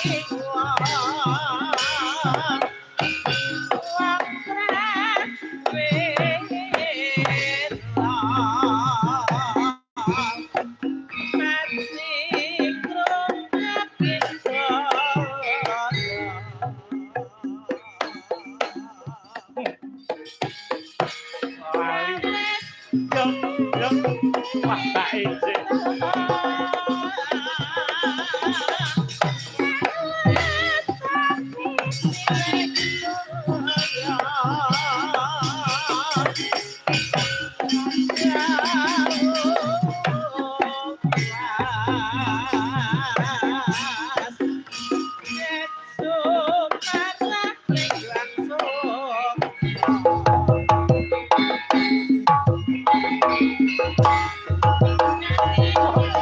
Wah, tak izin.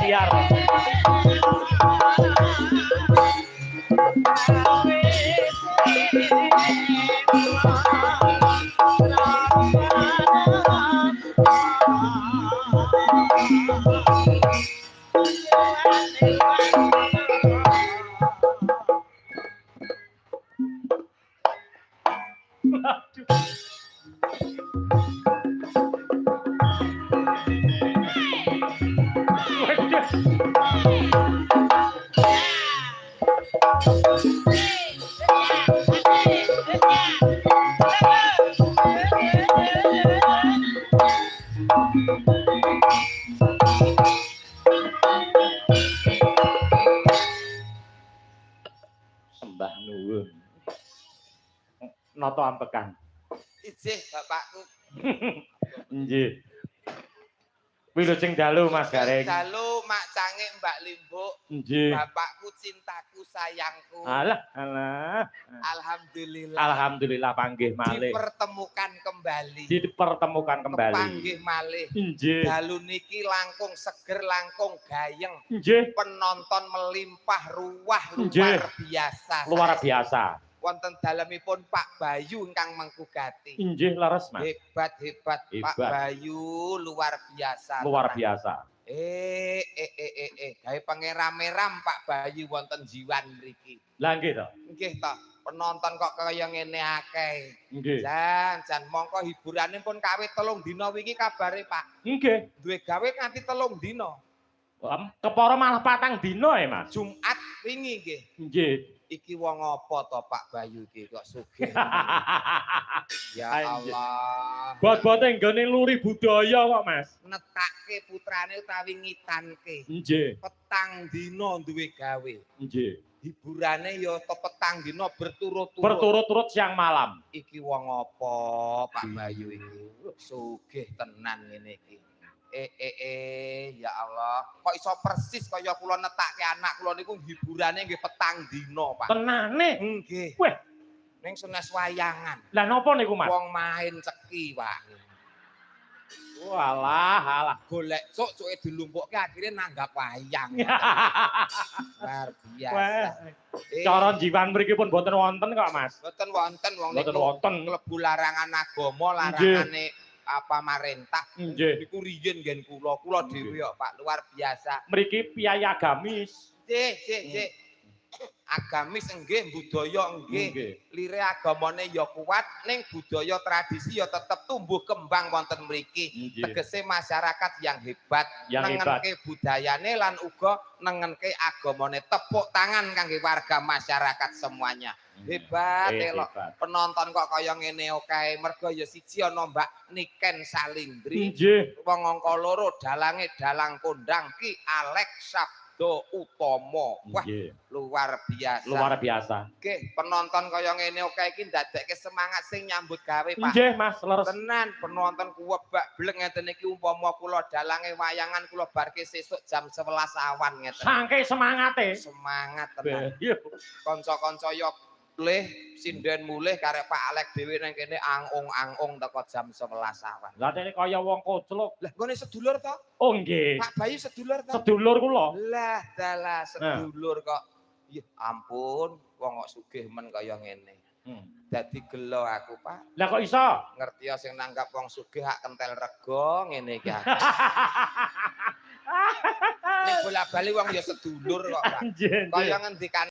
Siar. Sembah nuwun. Nata ampekan. Ijih bapakku. Nggih. Wilujeng dalu Mas Gareng. Dalu Mak Cange Mbak Limbuk. Nggih. Bapakku cintaku sayangku. Alah, alah. Alhamdulillah. Alhamdulillah panggih malih. Dipertemukan kembali. Dipertemukan kembali. Panggih malih. Nggih. Dalu niki langkung seger, langkung gayeng. Nggih. Penonton melimpah ruah Nggih. luar biasa. Luar biasa. Wonten dalemipun Pak Bayu ingkang mengkugati. Inggih leres, Mas. Hebat. Pak Bayu luar biasa. Luar biasa. Gawe pengeram-eram Pak Bayu wonten jiwan mriki. Lah nggih to. Nggih to. Penonton kok kaya ngene akeh. Nggih. Jan mongko hiburane pun kawit 3 dina wingi kabare Pak. Nggih. Duwe gawe nganti 3 dina. Kepara malah 4 dina ya, Mas. Jumat wingi nggih. Nggih. Iki wong apa to Pak Bayu iki kok sugih. Ya Allah. Bot-bote nggone luri budaya kok, Mas. Netake putrane utawi ngitanke. Nggih. Petang dina duwe gawe. Nggih. Hiburane ya petang dina berturut-turut. Berturut-turut siang malam. Iki wong apa Pak Bayu iki? Sugih tenan ngene iki. Ya Allah. Kok iso persis kaya kula netake anak kula niku hiburane nggih petang dina, Pak. Tenane? Nggih. Weh, ning senes wayangan. Lah napa niku, Mas? Wong main ceki, Pak. Walah, golek cuk-cuke dilumpukke akhire nanggap wayang. Luar biasa. Cara jiwan mriki pun boten wonten kok, Mas. Boten wonten wong niku. Boten wonten. Klebu larangan agama, larangane pamarentah. Nggih. Niku riyen nggen kula dhewe kok, Pak, luar biasa. Mriki piyai agamis. Sik. Agamis nggih, budaya nggih. Lire agamane ya kuat, ning budaya tradisi ya tetep tumbuh kembang wonten mriki. Tegese masyarakat yang hebat, nengenke budayane lan uga nengenke agamane. Tepuk tangan kangge warga masyarakat semuanya. Hebat elok. Penonton kok kaya ngene kae. Mergo ya siji ana Mbak Niken Salindri. Wong angka 2 dalange dalang kondang Ki Alex Utomo. Wah, luar biasa. Luar biasa. Nggih, penonton kaya ngene kae iki ndadekke semangat sing nyambut gawe, Pak. Nggih, Mas, leres. Tenan, penonton kuwebak bleng ngeten iki umpama kula dalange wayangan kula barke sesuk jam 11 awan ngeten. Sangke semangate. Semangat tenan. Kanca-kanca yo mulih sinden mulih karek Pak Alek dhewe nang kene angong-angong teko jam 11 awan. Lah dene kaya wong koclok. Lah nggone sedulur to? Oh nggih. Pak Bayu sedulur to? Sedulur kula. Lah dalah sedulur kok. Ya ampun, wong kok sugih men kaya ngene. Dadi gelo aku, Pak. Lah kok iso? Ngerti sing nanggap wong sugih hak kentel rego ngene iki. Nek bola-bali wong ya sedulur kok, Pak. Kaya ngendikan